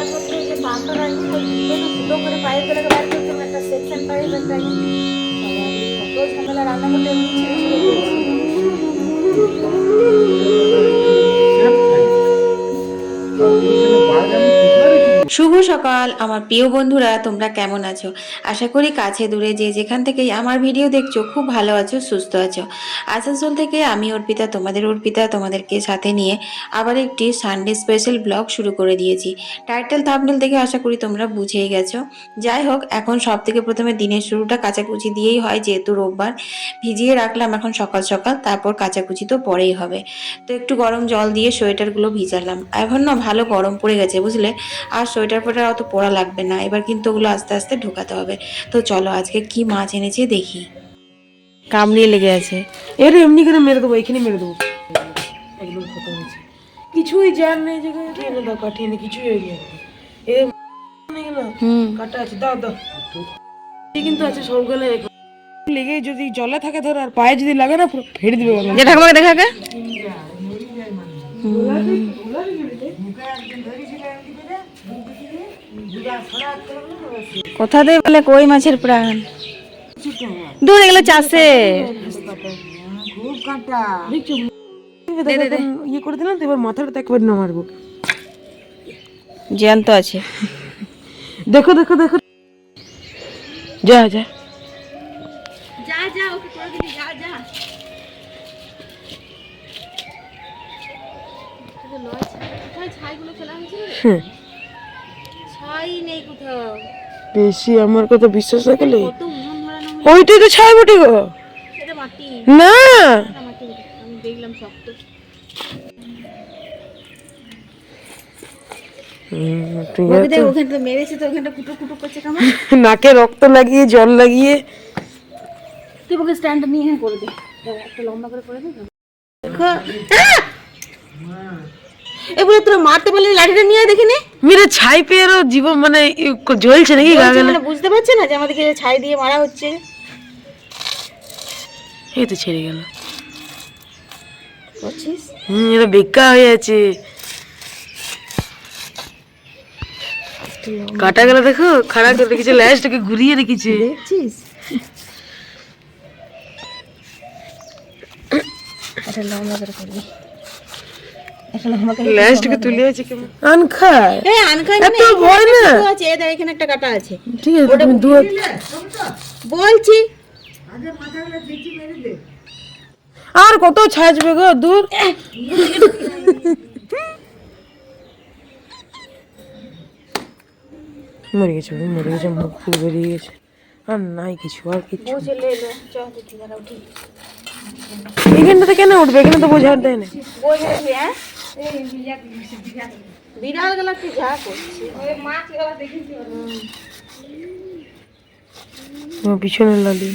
মশলাপত্র যে বান্দর আছে ফুটো করে পাইপ গুলোকে বার করতাম, একটা সেকশন পাইপ একটা কত ঝামেলা, রান্না করতে এমনি ছেড়ে ছেড়ে দিয়েছি। শুভ সকাল আমার প্রিয় বন্ধুরা, তোমরা কেমন আছো? আশা করি কাছে দূরে যে যেখান থেকেই আমার ভিডিও দেখছো খুব ভালো আছো, সুস্থ আছো। আসানসোল থেকে আমি অর্পিতা, তোমাদেরকে সাথে নিয়ে আবার একটি সানডে স্পেশাল ব্লগ শুরু করে দিয়েছি। টাইটেল থাম্বনেল দেখে আশা করি তোমরা বুঝেই গেছো। যাই হোক, এখন সব থেকে প্রথমে দিনের শুরুটা কাচাকুচি দিয়েই হয়, যেহেতু রোববার। ভিজিয়ে রাখলাম এখন সকাল সকাল, তারপর কাচাকুচি তো পরেই হবে। তো একটু গরম জল দিয়ে সোয়েটারগুলো ভিজালাম। এখন না ভালো গরম পড়ে গেছে বুঝলে, আর সোয়েটার ফোয়েটার অত পরা লাগবে না, এবার কিন্তু ওগুলো আস্তে আস্তে ঢোকাতে হবে। তো চলো আজকে কি মাছ এনেছে দেখি। কামড়িয়ে লেগে আছে, এর এমনি করে মেরে দেবো, এখানে মেরে দেবো, একদম খতম হয়েছে। কিছুই জান নেই জায়গায়, টেনে দাও, কাটিয়ে নে, কিছুই হয়ে গেছে। এ কাটা আছে, দাও দাও, কিন্তু আছে সবগুলো লেগে, যদি জলে থাকে ধর আর পায়ে যদি লাগে না পুরো ফেড়ে দিবে। যে ঠাকুমাকে দেখা গে কোথা দিয়ে বলে কই মাছের প্রাণ, দূর এগুলো চাষে খুব কাটা দেখছো, ইয়ে করে দিলাম তো, এবার মাথাটা একবার না মারবো। জ্যান্ত আছে, দেখো দেখো দেখো, যা যা যা যা, ওকে করে দিবি, যা যা। ছাইগুলো ফেলা হয়েছিল, ছাই নেই কোথাও। বেশি আমার কথা বিশ্বাস না করলে, কত উনুন ধরানো ওইটাই তো ছাই বটে গো। এটা মাটি না না, মাটি বটে, আমি দেখলাম শক্ত। ওখানে তো মেরেছে, তো ওখানটা কুটু কুটু করছে কেমন। নাকে রক্ত লাগিয়ে জল লাগিয়ে, তুই ওকে স্ট্যান্ড নিয়ে করে দে, একটা লম্বা করে দে। দেখো এবারে তোরা মারতে পারলি, লাঠিটা নিয়ে দেখিনি। মেরে ছাই পেয়েরও জীবন মানে জ্বলছে নাকি গা গেলে, বুঝতে পারছে না যে আমাদেরকে ছাই দিয়ে মারা হচ্ছে। এই তো ছেড়ে গেল, বুঝছিস? এটা বেকা হয়ে আছে, কাটা গেল দেখো, খাড়া করে রেখেছে, ল্যাজটাকে ঘুরিয়ে রেখেছে, দেখছিস? এটা লম্বা করে করবি, ল্যাজটাকে তুলে আছে কেমন আনখায়। এই আনখাই মানে এত ভয় না আছে, এদের এখানে একটা কাটা আছে, ঠিক আছে, তুমি দু বলছি। আর কত ছাঁচবে গো, দূর। মরে গেছে, মরে গেছে, মুখ ফুল বেরিয়ে গেছে, আর নাই কিছু, আর কিছু। এখানটাতে কেন উঠবে, এখানে তো বোঝার দেয় না। বিড়াল গুলা কি যা করছে, মাছ গুলা দেখেছি পিছনে লালি,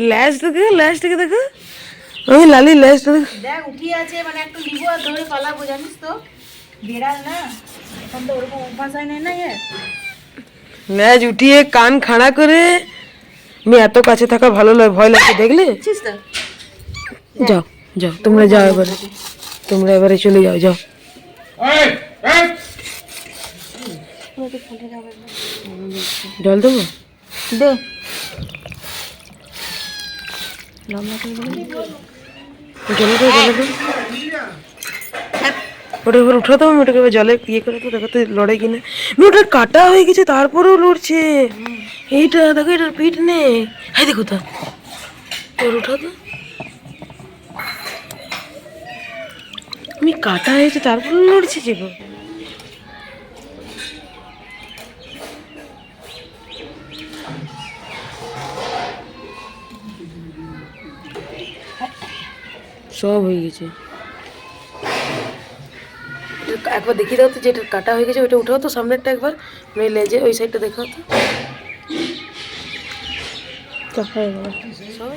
ল্যাজ দেখে, ল্যাজ থেকে দেখো, ওই লালি ল্যাজটা দেখো, দেখ উঠিয়ে আছে, মানে একটু নিবো আর ধরে পালাবো, জানিস তো বিড়াল না, এখন তো ওরকম অভ্যাস হয় না এর। ল্যাজ উঠিয়ে কান খাড়া করে, আমি এত কাছে থাকা ভালো লাগে, ভয় লাগছে দেখলে। যাও যাও, তোমরা যাও এবারে, তোমরা এবারে চলে যাও, যাও। জল দেবো, দে জলে তো জলে তো, ওটা এবার উঠাতো, আমি ওটাকে এবার জলে ইয়ে করে তো দেখাতে লড়াই কিনা, ওটা কাটা হয়ে গেছে তারপরেও লড়ছে। এইটা দেখো, এটার পিঠ নেই, হ্যাঁ দেখো তো, ওর উঠাতো, আমি কাটা হয়েছে তারপরে লড়ছে যে গো। সব হয়ে গেছে, একবার দেখিয়ে দাও তো, যেটা কাটা হয়ে গেছে ওইটা উঠাও তো, সামনেরটা একবার, মানে লেজে ওই সাইডটা দেখাও তো, সব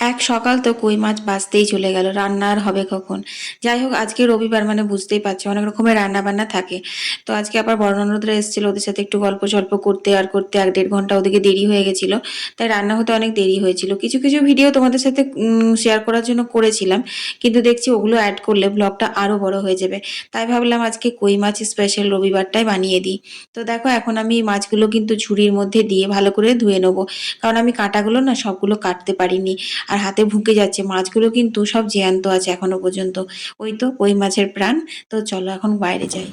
এক সকাল তো কই মাছ বাঁচতেই চলে গেল, রান্না আর হবে কখন। যাই হোক, আজকে রবিবার মানে বুঝতেই পারছো অনেক রকমের রান্না বান্না থাকে। তো আজকে আবার বড় ননদরা এসেছিল, ওদের সাথে একটু গল্প সল্প করতে আর করতে 1-1.5 ঘন্টা ওদিকে দেরি হয়ে গেছিল। তাই রান্না হতে অনেক দেরি হয়েছিল। কিছু কিছু ভিডিও তোমাদের সাথে শেয়ার করার জন্য করেছিলাম, কিন্তু দেখছি ওগুলো অ্যাড করলে ব্লগটা আরো বড় হয়ে যাবে। তাই ভাবলাম আজকে কই মাছ স্পেশাল রবিবারটাই বানিয়ে দিই। তো দেখো এখন আমি এই মাছগুলো কিন্তু ঝুড়ির মধ্যে দিয়ে ভালো করে ধুয়ে নেবো, কারণ আমি কাঁটাগুলো না সবগুলো কাটতে পারিনি, আর হাতে ভুকে যাচ্ছে। মাছগুলো কিন্তু সব জ্যান্ত আছে এখনো পর্যন্ত। ওই তো কই মাছের প্রাণ। তো চলো এখন বাইরে যাই।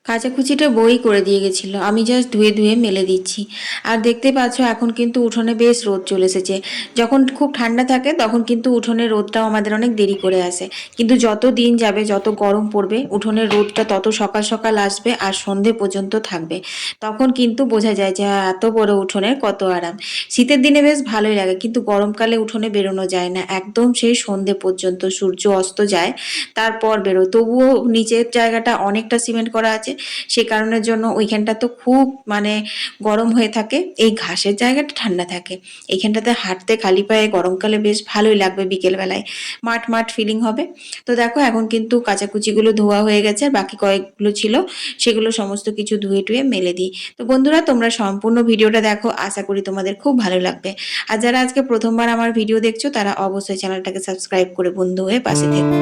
কাচাকুচিটা বই করে দিয়ে গেছিল, আমি জাস্ট ধুয়ে ধুয়ে মেলে দিচ্ছি। আর দেখতে পাচ্ছ এখন কিন্তু উঠোনে বেশ রোদ চলে এসেছে। যখন খুব ঠান্ডা থাকে তখন কিন্তু উঠোনের রোদটাও আমাদের অনেক দেরি করে আসে, কিন্তু যত দিন যাবে যত গরম পড়বে উঠোনের রোদটা তত সকাল সকাল আসবে আর সন্ধে পর্যন্ত থাকবে। তখন কিন্তু বোঝা যায় যে এত বড় উঠোনের কত আরাম। শীতের দিনে বেশ ভালোই লাগে, কিন্তু গরমকালে উঠোনে বেরোনো যায় না, একদম সেই সন্ধে পর্যন্ত সূর্য অস্ত যায় তারপর বেরো। তবুও নিচের জায়গাটা অনেকটা সিমেন্ট করা আছে, সে কারণের জন্য ওইখানটা তো খুব মানে গরম হয়ে থাকে, এই ঘাসের জায়গাটা ঠান্ডা থাকে। এইখানটাতে হাঁটতে খালি পায়ে গরমকালে বেশ ভালোই লাগবে, বিকেলবেলায় মাঠ মাঠ ফিলিং হবে। তো দেখো এখন কিন্তু কাচাকুচিগুলো ধোয়া হয়ে গেছে, আর বাকি কয়েকগুলো ছিল সেগুলো সমস্ত কিছু ধুয়ে টুয়ে মেলে দিই। তো বন্ধুরা তোমরা সম্পূর্ণ ভিডিওটা দেখো, আশা করি তোমাদের খুব ভালো লাগবে। আর যারা আজকে প্রথমবার আমার ভিডিও দেখছো তারা অবশ্যই চ্যানেলটাকে সাবস্ক্রাইব করে বন্ধু হয়ে পাশে থেকো।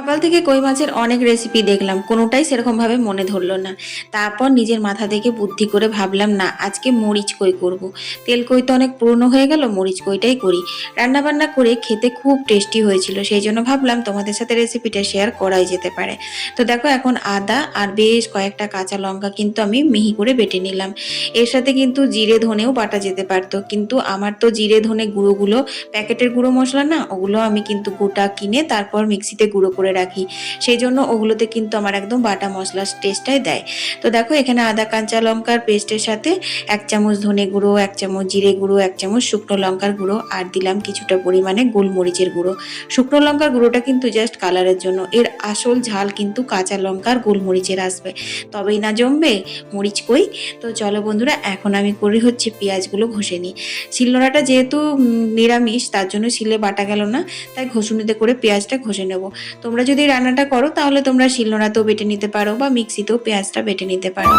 সকাল থেকে কই মাছের অনেক রেসিপি দেখলাম, কোনোটাই সেরকম ভাবে মনে ধরলো না। তারপর নিজের মাথা থেকে বুদ্ধি করে ভাবলাম না, আজকে মরিচ কই করব। তেল কই তো অনেক পুরনো হয়ে গেল, মরিচ কইটাই করি। রান্না বান্না করে খেতে খুব টেস্টি হয়েছিল, সেই জন্য ভাবলাম তোমাদের সাথে রেসিপিটা শেয়ার করাই যেতে পারে। তো দেখো এখন আদা আর বেশ কয়েকটা কাঁচা লঙ্কা কিন্তু আমি মিহি করে বেটে নিলাম। এর সাথে কিন্তু জিরে ধনেও বাটা যেতে পারতো, কিন্তু আমার তো জিরে ধনে গুঁড়োগুলো প্যাকেটের গুঁড়ো মশলা না, ওগুলো আমি কিন্তু গোটা কিনে তারপর মিক্সিতে গুঁড়ো করে রাখি, সেই জন্য ওগুলোতে কিন্তু আমার একদম বাটা মশলার টেস্টটাই দেয়। তো দেখো এখানে আদা কাঁচা লঙ্কার পেস্টের সাথে 1 চামচ ধনে গুঁড়ো, 1 চামচ জিরে গুঁড়ো, 1 চামচ শুকনো লঙ্কার গুঁড়ো, আর দিলাম কিছুটা পরিমাণে গোলমরিচের গুঁড়ো। শুকনো লঙ্কার গুঁড়োটা কিন্তু জাস্ট কালারের জন্য, এর আসল ঝাল কিন্তু কাঁচা লঙ্কার গোলমরিচের আসবে, তবেই না জমবে মরিচ কই। তো চলো বন্ধুরা এখন আমি করি হচ্ছে পেঁয়াজগুলো ঘষে নিই। শিলনোড়াটা যেহেতু নিরামিষ তার জন্য শিলে বাটা গেল না, তাই ঘষুনিতে করে পেঁয়াজটা ঘষে নেব। তোমরা যদি রান্নাটা করো তাহলে তোমরা শিলনোড়াতেও বেটে নিতে পারো বা মিক্সিতেও পেঁয়াজটা বেটে নিতে পারো।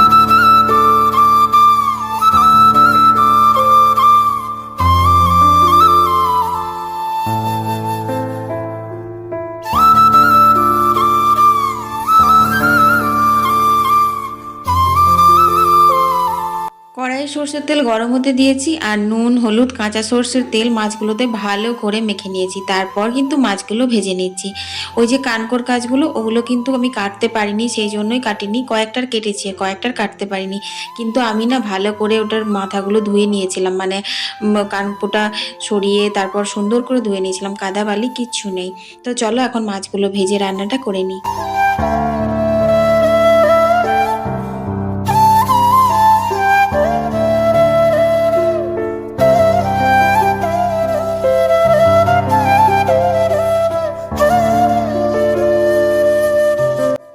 কড়াইয়ে সর্ষের তেল গরম হতে দিয়েছি, আর নুন হলুদ কাঁচা সর্ষের তেল মাছগুলোতে ভালো করে মেখে নিয়েছি। তারপর কিন্তু মাছগুলো ভেজে নিচ্ছি। ওই যে কানকোর কাজগুলো ওগুলো কিন্তু আমি কাটতে পারিনি, সেই জন্যই কাটিনি। কয়েকটার কেটেছি, কয়েকটার কাটতে পারিনি, কিন্তু আমি না ভালো করে ওটার মাথাগুলো ধুয়ে নিয়েছিলাম, মানে কানকোটা সরিয়ে তারপর সুন্দর করে ধুয়ে নিয়েছিলাম, কাদা বালি কিচ্ছু নেই। তো চলো এখন মাছগুলো ভেজে রান্নাটা করে নিই।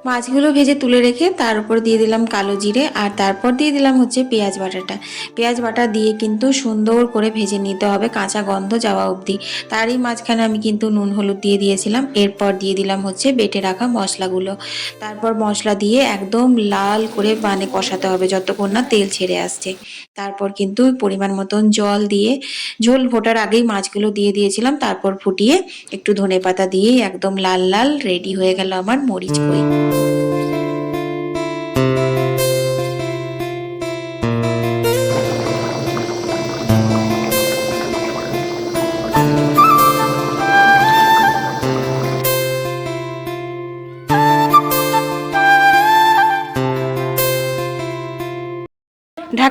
মাছগুলো ভেজে তুলে রেখে তার উপর দিয়ে দিলাম কালো জিরে, আর তারপর দিয়ে দিলাম হচ্ছে পেঁয়াজ বাটাটা। পেঁয়াজ বাটা দিয়ে কিন্তু সুন্দর করে ভেজে নিতে হবে কাঁচা গন্ধ যাওয়া অবধি। তারই মাঝখানে আমি কিন্তু নুন হলুদ দিয়ে দিয়েছিলাম। এরপর দিয়ে দিলাম হচ্ছে বেটে রাখা মশলাগুলো। তারপর মশলা দিয়ে একদম লাল করে মানে কষাতে হবে যতক্ষণ না তেল ছেড়ে আসছে। তারপর কিন্তু পরিমাণ মতন জল দিয়ে, ঝোল ফোটার আগেই মাছগুলো দিয়ে দিয়েছিলাম, তারপর ফুটিয়ে একটু ধনেপাতা দিয়ে একদম লাল লাল রেডি হয়ে গেল আমার মরিচ কই।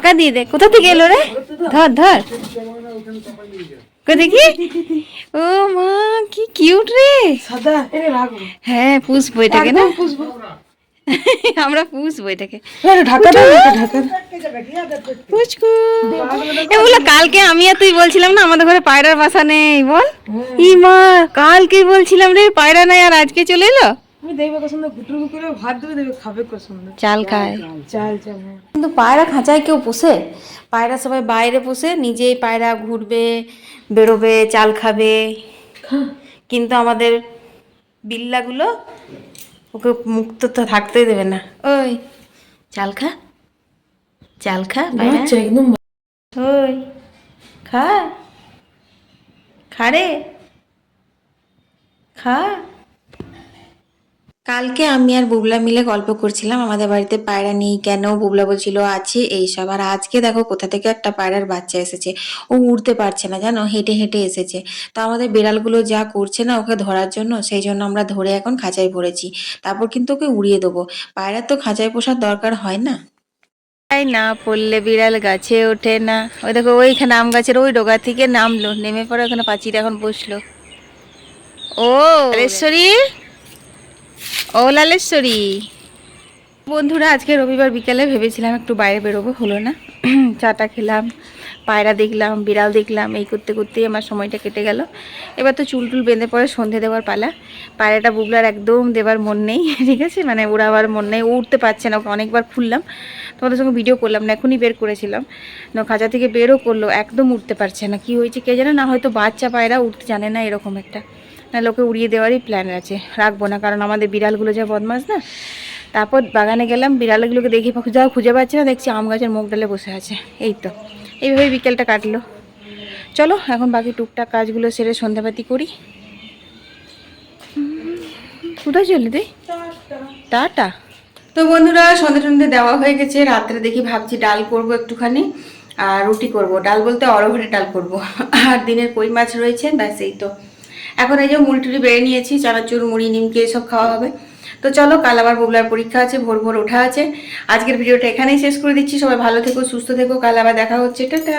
ঢাকা দিয়ে দে। কোথা থেকে এলো রে? ধর ধর, কই দেখি। ও মা, কি কিউট রে। সাদা এনে রাখবো। হ্যাঁ, পুষবো এটাকে না, একদম পুষবো। আমরা পুষবো এটাকে। ঢাকাটা ঢাকা পুচকু, এগুলো কালকে আমি আর তুই বলছিলাম না আমাদের ঘরে পায়রার বাসা নেই, বল। ই মা, কালকে বলছিলাম রে পায়রা নাই, আর আজকে চলে এলো। আমি দেখবে পছন্দ গুটুর করে ভাত দেবে, দেখবে খাবে পছন্দ। চাল খায়। চাল চাল হ্যাঁ। কিন্তু পায়রা খাঁচায় কেউ পোষে? পায়রা সবাই বাইরে পোষে, নিজেই পায়রা ঘুরবে, বেরোবে, চাল খাবে। কিন্তু আমাদের বিল্লাগুলো ওকে মুক্ত তো থাকতেই দেবে না। ওই চাল খা, চাল খা পায়রা, বাচ্চা একদম ওই খা, খা রে, খা। কালকে আমি আর বুবলা মিলে গল্প করছিলাম আমাদের বাড়িতে পায়রা নেই কেন, বুবলা বলছিল আছে এইসব। আর আজকে দেখো কোথা থেকে একটা পায়রার বাচ্চা এসেছে। ও উড়তে পারছে না জানো, হেঁটে হেঁটে এসেছে। তো আমাদের বিড়ালগুলো যা করছে না ওকে ধরার জন্য, সেই জন্য আমরা ধরে এখন খাঁচায় ভরেছি। তারপর কিন্তু ওকে উড়িয়ে দেবো। পায়রার তো খাঁচায় পোষার দরকার হয় না। তাই না পড়লে বিড়াল গাছে ওঠে না। ওই দেখো ওইখানে আম গাছের ওই ডগা থেকে নামলো, নেমে পড়ে ওখানে পাঁচিরে এখন বসলো। ও লালেশ্বরী, ও লালেশ্বরী। বন্ধুরা, আজকে রবিবার বিকালে ভেবেছিলাম একটু বাইরে বেরোবো, হলো না। চাটা খেলাম, পায়রা দেখলাম, বিড়াল দেখলাম, এই করতে করতেই আমার সময়টা কেটে গেল। এবার তো চুল টুল বেঁধে পরে সন্ধে দেওয়ার পালা। পায়রাটা বুবলার একদম দেবার মন নেই, ঠিক আছে, মানে উড়াবার মন নেই, ও উঠতে পারছে না। ওকে অনেকবার খুললাম, তোমাদের সঙ্গে ভিডিও করলাম না, এখনই বের করেছিলাম। খাঁচা থেকে বেরও করলো, একদম উঠতে পারছে না। কি হয়েছে কে জানে, না হয়তো বাচ্চা পায়রা উঠতে জানে না, এরকম একটা। না লোকে উড়িয়ে দেওয়ারই প্ল্যান আছে, রাখবো না, কারণ আমাদের বিড়ালগুলো যা বদমাস না। তারপর বাগানে গেলাম, বিড়ালগুলোকে দেখে যাও খুঁজে পাচ্ছি না, দেখছি আম গাছের মুখ ডালে বসে আছে। এই তো এইভাবে বিকেলটা কাটলো। চলো এখন বাকি টুকটাক কাজগুলো সেরে সন্ধ্যাবাতি করি। কোথায় চলে দে টাটা। তো বন্ধুরা, সন্ধ্যে টন্ধে দেওয়া হয়ে গেছে। রাত্রে দেখি ভাবছি ডাল করব একটুখানি, আর রুটি করব। ডাল বলতে অরহরের ডাল করব। আর দিনের কই মাছ রয়েছে, ব্যাস এই তো। এখন এই যে মুড়ি টুড়ি বেড়ে নিয়েছি, চানাচুর মুড়ি নিমকি এসব খাওয়া হবে। তো চলো, কাল আবার বুবলার পরীক্ষা আছে, ভোর ভোর ওঠা আছে। আজকের ভিডিওটা এখানেই শেষ করে দিচ্ছি। সবাই ভালো থেকো, সুস্থ থেকো, কাল আবার দেখা হচ্ছে, টাটা।